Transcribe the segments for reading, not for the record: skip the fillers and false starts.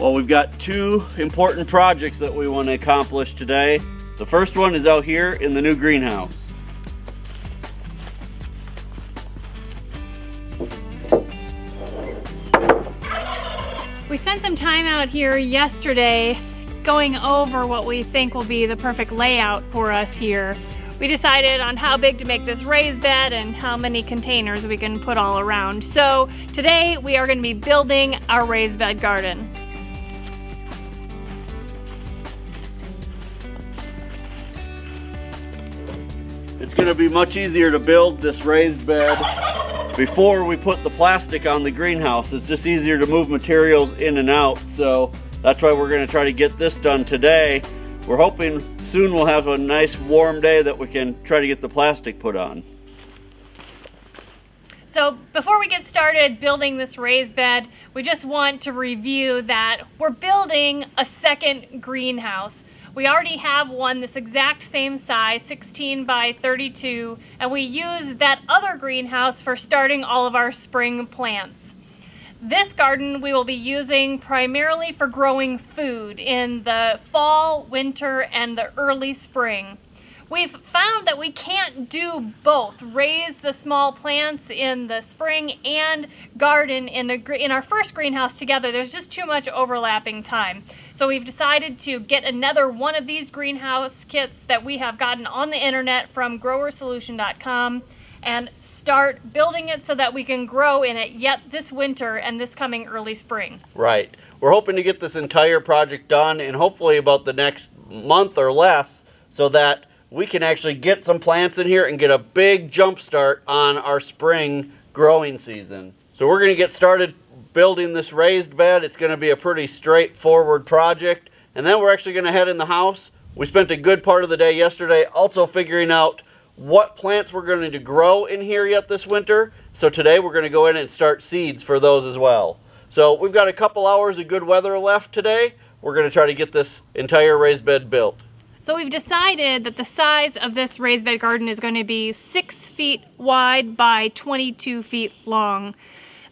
Well, we've got two important projects that we want to accomplish today. The first one is out here in the new greenhouse. We spent some time out here yesterday going over what we think will be the perfect layout for us here. We decided on how big to make this raised bed and how many containers we can put all around. So today we are going to be building our raised bed garden. It's going to be much easier to build this raised bed before we put the plastic on the greenhouse. It's just easier to move materials in and out, so that's why we're going to try to get this done today. We're hoping soon we'll have a nice warm day that we can try to get the plastic put on. So before we get started building this raised bed, we just want to review that we're building a second greenhouse. We already have one this exact same size, 16 by 32, and we use that other greenhouse for starting all of our spring plants. This garden we will be using primarily for growing food in the fall, winter, and the early spring. We've found that we can't do both, raise the small plants in the spring and garden in our first greenhouse together. There's just too much overlapping time. So we've decided to get another one of these greenhouse kits that we have gotten on the internet from growersolution.com and start building it so that we can grow in it yet this winter and this coming early spring. Right. We're hoping to get this entire project done in hopefully about the next month or less, so that we can actually get some plants in here and get a big jump start on our spring growing season. So we're going to get started building this raised bed. It's going to be a pretty straightforward project, and then we're actually going to head in the house. We spent a good part of the day yesterday also figuring out what plants we're going to grow in here yet this winter. So today we're going to go in and start seeds for those as well. So we've got a couple hours of good weather left today. We're going to try to get this entire raised bed built. So we've decided that the size of this raised bed garden is going to be 6 feet wide by 22 feet long.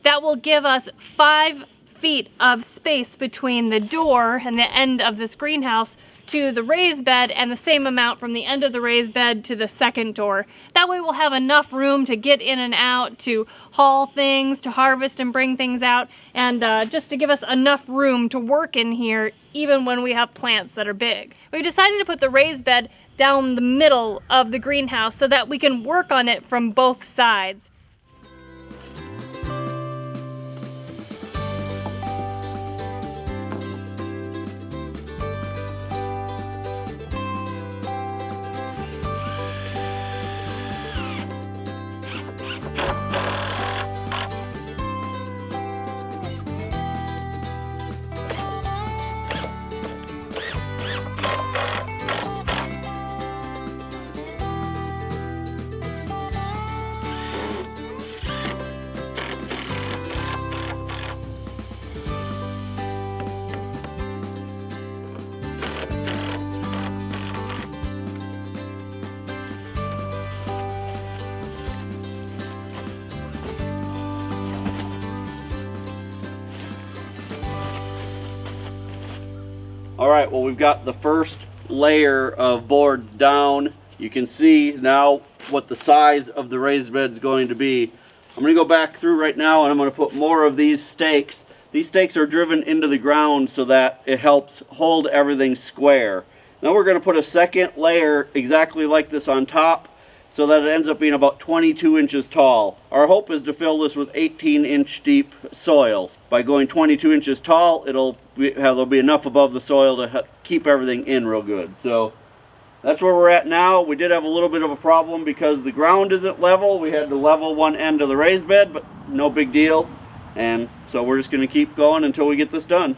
That will give us 5 feet of space between the door and the end of this greenhouse to the raised bed, and the same amount from the end of the raised bed to the second door. That way we'll have enough room to get in and out, to haul things, to harvest and bring things out, and just to give us enough room to work in here even when we have plants that are big. We've decided to put the raised bed down the middle of the greenhouse so that we can work on it from both sides. Alright, well, we've got the first layer of boards down. You can see now what the size of the raised bed is going to be. I'm going to go back through right now and I'm going to put more of these stakes. These stakes are driven into the ground so that it helps hold everything square. Now we're going to put a second layer exactly like this on top, so that it ends up being about 22 inches tall. Our hope is to fill this with 18-inch deep soils. By going 22 inches tall, there'll be enough above the soil to keep everything in real good. So that's where we're at now. We did have a little bit of a problem because the ground isn't level. We had to level one end of the raised bed, but no big deal. And so we're just going to keep going until we get this done.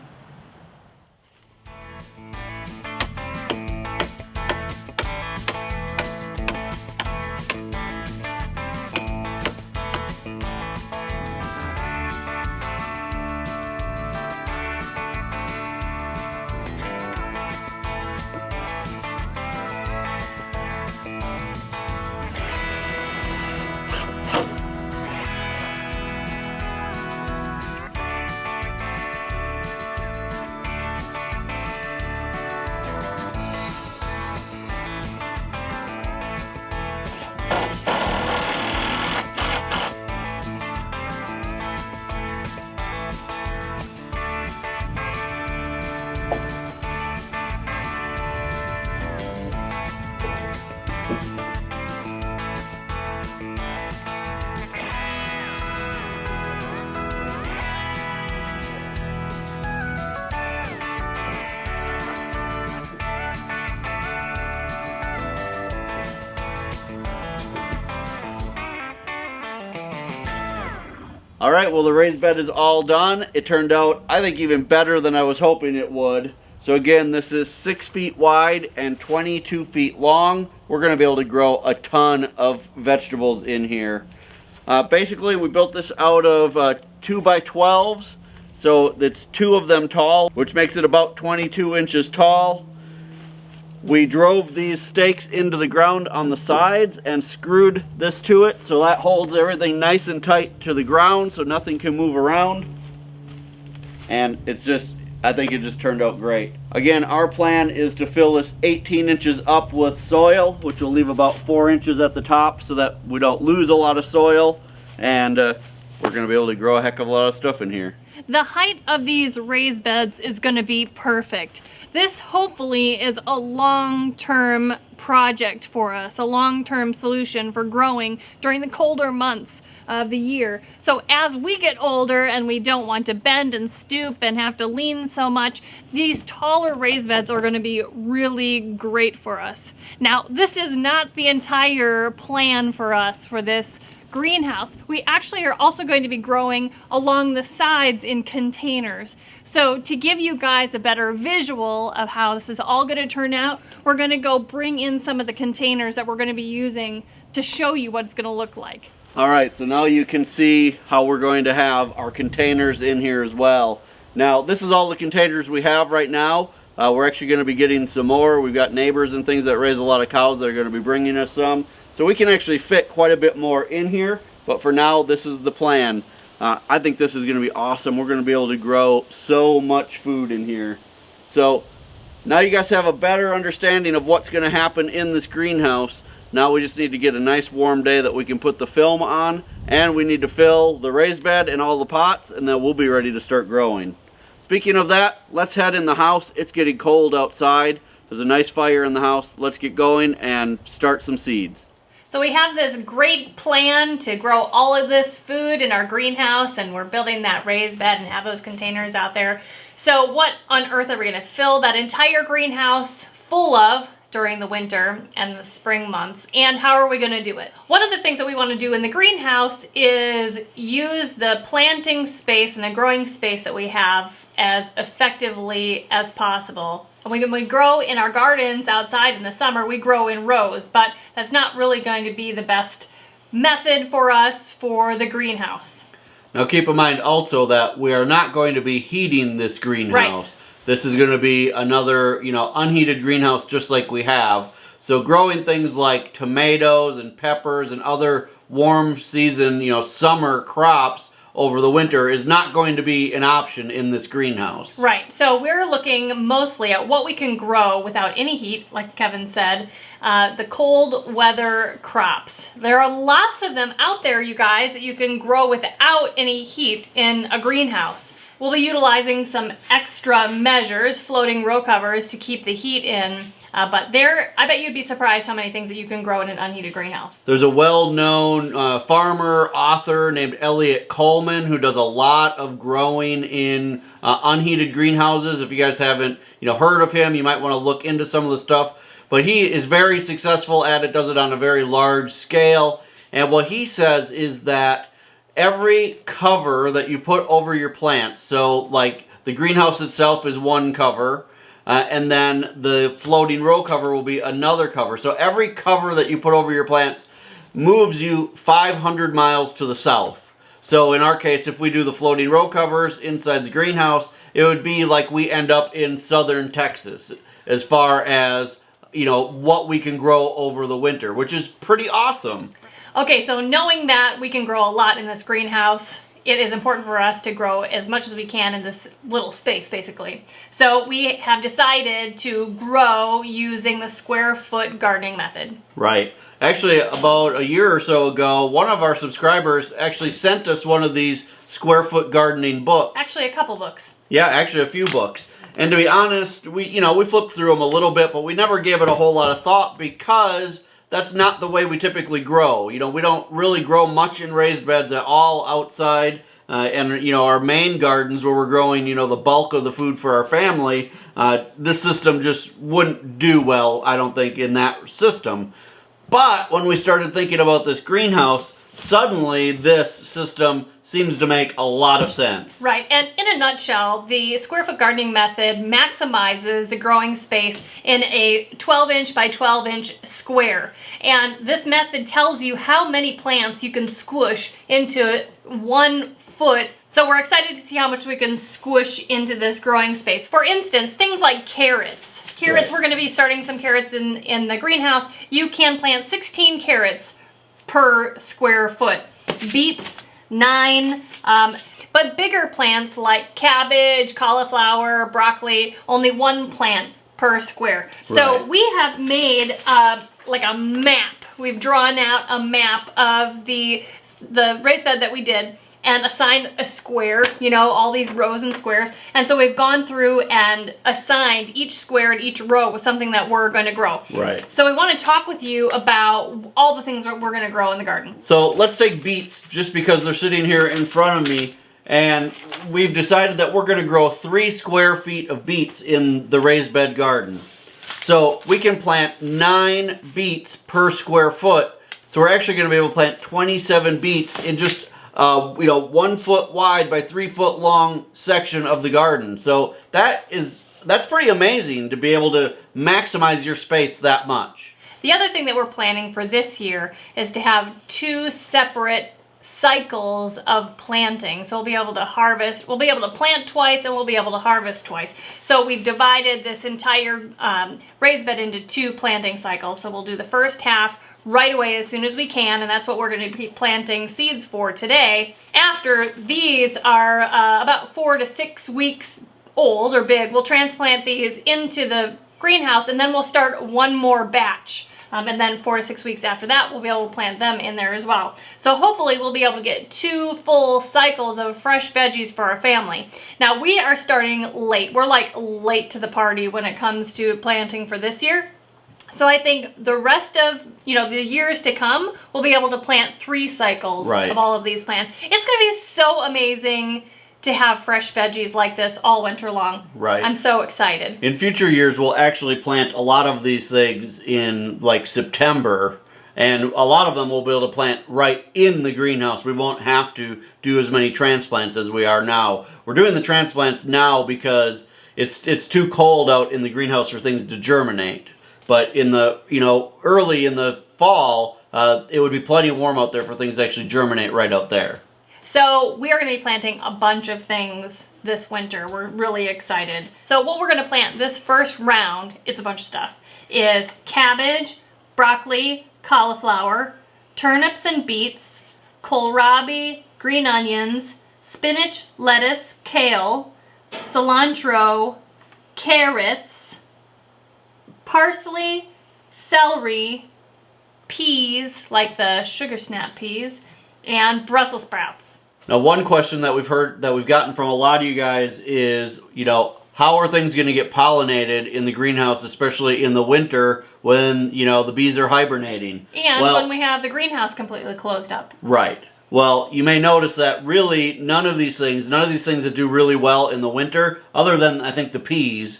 All right, well, the raised bed is all done. It turned out, I think, even better than I was hoping it would. So again, this is 6 feet wide and 22 feet long. We're gonna be able to grow a ton of vegetables in here. Basically, we built this out of 2x12s. So it's 2 of them tall, which makes it about 22 inches tall. We drove these stakes into the ground on the sides and screwed this to it, so that holds everything nice and tight to the ground so nothing can move around. And it's just, I think it just turned out great. Again, our plan is to fill this 18 inches up with soil, which will leave about 4 inches at the top so that we don't lose a lot of soil. And we're gonna be able to grow a heck of a lot of stuff in here. The height of these raised beds is going to be perfect. This hopefully is a long-term project for us, a long-term solution for growing during the colder months of the year. So as we get older and we don't want to bend and stoop and have to lean so much, these taller raised beds are going to be really great for us. Now, this is not the entire plan for us for this greenhouse. We actually are also going to be growing along the sides in containers. So to give you guys a better visual of how this is all going to turn out, we're going to go bring in some of the containers that we're going to be using to show you what it's going to look like. All right, so now you can see how we're going to have our containers in here as well. Now, this is all the containers we have right now. We're actually going to be getting some more. We've got neighbors and things that raise a lot of cows that are going to be bringing us some. So we can actually fit quite a bit more in here, but for now, this is the plan. I think this is going to be awesome. We're going to be able to grow so much food in here. So now you guys have a better understanding of what's going to happen in this greenhouse. Now we just need to get a nice warm day that we can put the film on, and we need to fill the raised bed and all the pots, and then we'll be ready to start growing. Speaking of that, let's head in the house. It's getting cold outside. There's a nice fire in the house. Let's get going and start some seeds. So we have this great plan to grow all of this food in our greenhouse, and we're building that raised bed and have those containers out there. So what on earth are we going to fill that entire greenhouse full of during the winter and the spring months, and how are we going to do it? One of the things that we want to do in the greenhouse is use the planting space and the growing space that we have as effectively as possible. And when we grow in our gardens outside in the summer, we grow in rows, but that's not really going to be the best method for us for the greenhouse. Now keep in mind also that we are not going to be heating this greenhouse. Right. This is going to be another, unheated greenhouse just like we have. So growing things like tomatoes and peppers and other warm season, summer crops over the winter is not going to be an option in this greenhouse. Right, so we're looking mostly at what we can grow without any heat, like Kevin said, the cold weather crops. There are lots of them out there, you guys, that you can grow without any heat in a greenhouse. We'll be utilizing some extra measures, floating row covers, to keep the heat in. But I bet you'd be surprised how many things that you can grow in an unheated greenhouse. There's a well-known farmer, author named Elliot Coleman who does a lot of growing in unheated greenhouses. If you guys haven't heard of him, you might want to look into some of the stuff. But he is very successful at it, does it on a very large scale. And what he says is that every cover that you put over your plants, so like the greenhouse itself is one cover, and then the floating row cover will be another cover. So every cover that you put over your plants moves you 500 miles to the south. So in our case, if we do the floating row covers inside the greenhouse, it would be like we end up in southern Texas as far as, what we can grow over the winter, which is pretty awesome. Okay, so knowing that we can grow a lot in this greenhouse, it is important for us to grow as much as we can in this little space, basically. So we have decided to grow using the square foot gardening method. Right. Actually, about a year or so ago, one of our subscribers actually sent us one of these square foot gardening books. Actually, a couple books. Yeah, actually a few books. And to be honest, we flipped through them a little bit, but we never gave it a whole lot of thought because that's not the way we typically grow. We don't really grow much in raised beds at all outside. And our main gardens where we're growing, the bulk of the food for our family, this system just wouldn't do well, I don't think, in that system. But when we started thinking about this greenhouse, suddenly this system seems to make a lot of sense. Right, and in a nutshell, the square foot gardening method maximizes the growing space in a 12-inch by 12-inch square. And this method tells you how many plants you can squish into 1 foot. So we're excited to see how much we can squish into this growing space. For instance, things like carrots. Carrots, Right. we're going to be starting some carrots in the greenhouse. You can plant 16 carrots per square foot. Beets, 9. But bigger plants like cabbage, cauliflower, broccoli, only 1 plant per square. So Right. we have made like a map. We've drawn out a map of the raised bed that we did and assigned a square, you know, all these rows and squares. And so we've gone through and assigned each square and each row with something that we're going to grow. Right. So we want to talk with you about all the things that we're going to grow in the garden. So let's take beets just because they're sitting here in front of me. And we've decided that we're going to grow 3 square feet of beets in the raised bed garden. So we can plant 9 beets per square foot. So we're actually going to be able to plant 27 beets in just 1 foot wide by 3 foot long section of the garden. So that's pretty amazing to be able to maximize your space that much. The other thing that we're planning for this year is to have 2 separate cycles of planting. So we'll be able to plant twice and we'll be able to harvest twice. So we've divided this entire raised bed into 2 planting cycles. So we'll do the first half right away as soon as we can, and that's what we're going to be planting seeds for today. After these are about 4 to 6 weeks old or big, we'll transplant these into the greenhouse and then we'll start 1 more batch. And then 4 to 6 weeks after that, we'll be able to plant them in there as well. So hopefully we'll be able to get 2 full cycles of fresh veggies for our family. Now we are starting late. We're like late to the party when it comes to planting for this year. So I think the rest of, the years to come, we'll be able to plant 3 cycles Right. of all of these plants. It's going to be so amazing to have fresh veggies like this all winter long. Right. I'm so excited. In future years, we'll actually plant a lot of these things in like September, and a lot of them we'll be able to plant right in the greenhouse. We won't have to do as many transplants as we are now. We're doing the transplants now because it's too cold out in the greenhouse for things to germinate. But in the, early in the fall, it would be plenty warm out there for things to actually germinate right out there. So we are going to be planting a bunch of things this winter. We're really excited. So what we're going to plant this first round, it's a bunch of stuff, is cabbage, broccoli, cauliflower, turnips and beets, kohlrabi, green onions, spinach, lettuce, kale, cilantro, carrots, parsley, celery, peas, like the sugar snap peas, and Brussels sprouts. Now, one question that we've gotten from a lot of you guys is, how are things going to get pollinated in the greenhouse, especially in the winter when, the bees are hibernating? And when we have the greenhouse completely closed up. Right. Well, you may notice that really none of these things that do really well in the winter, other than I think the peas,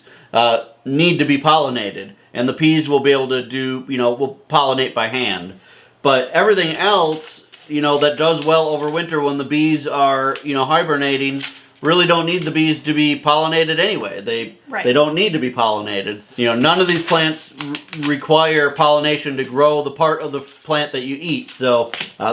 need to be pollinated. And the peas will be able to will pollinate by hand. But everything else, that does well over winter when the bees are, hibernating, really don't need the bees to be pollinated anyway. They don't need to be pollinated. None of these plants require pollination to grow the part of the plant that you eat. So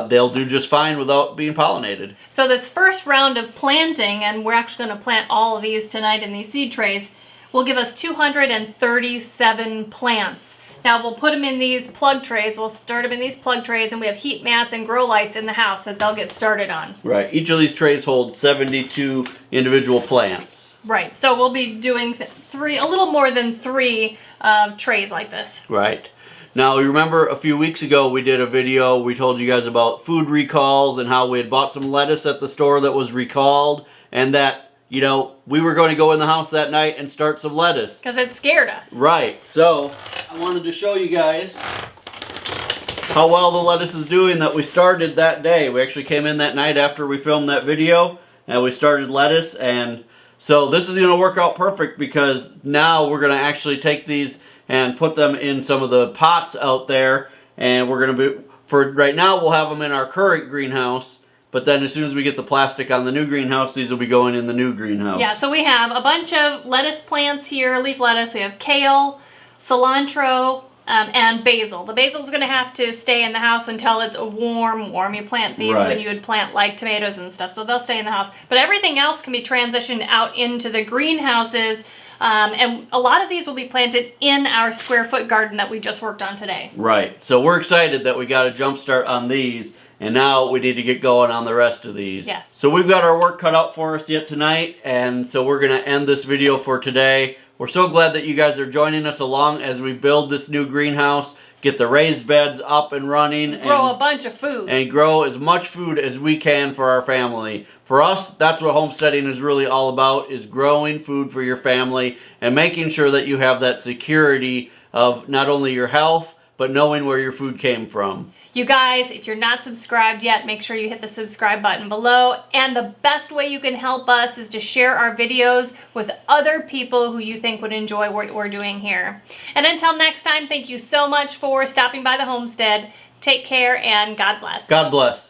they'll do just fine without being pollinated. So this first round of planting, and we're actually going to plant all of these tonight in these seed trays, will give us 237 plants. Now we'll put them in these plug trays. We'll start them in these plug trays, and we have heat mats and grow lights in the house that they'll get started on. Right. Each of these trays holds 72 individual plants. Right. So we'll be doing a little more than 3 trays like this. Right. Now, you remember a few weeks ago we did a video, we told you guys about food recalls and how we had bought some lettuce at the store that was recalled, and that we were going to go in the house that night and start some lettuce. Because it scared us. Right. So, I wanted to show you guys how well the lettuce is doing that we started that day. We actually came in that night after we filmed that video, and we started lettuce. And so this is going to work out perfect because now we're going to actually take these and put them in some of the pots out there. And we're going to be, for right now, we'll have them in our current greenhouse. But then as soon as we get the plastic on the new greenhouse, these will be going in the new greenhouse. Yeah, so we have a bunch of lettuce plants here, leaf lettuce. We have kale, cilantro, and basil. The basil is going to have to stay in the house until it's warm. You plant these when you would plant like tomatoes and stuff, so they'll stay in the house. But everything else can be transitioned out into the greenhouses, and a lot of these will be planted in our square foot garden that we just worked on today. Right, so we're excited that we got a jump start on these, and now we need to get going on the rest of these. Yes. So we've got our work cut out for us yet tonight, and so we're going to end this video for today. We're so glad that you guys are joining us along as we build this new greenhouse, get the raised beds up and running. Grow a bunch of food. And grow as much food as we can for our family. For us, that's what homesteading is really all about, is growing food for your family and making sure that you have that security of not only your health, but knowing where your food came from. You guys, if you're not subscribed yet, make sure you hit the subscribe button below. And the best way you can help us is to share our videos with other people who you think would enjoy what we're doing here. And until next time, thank you so much for stopping by the homestead. Take care and God bless. God bless.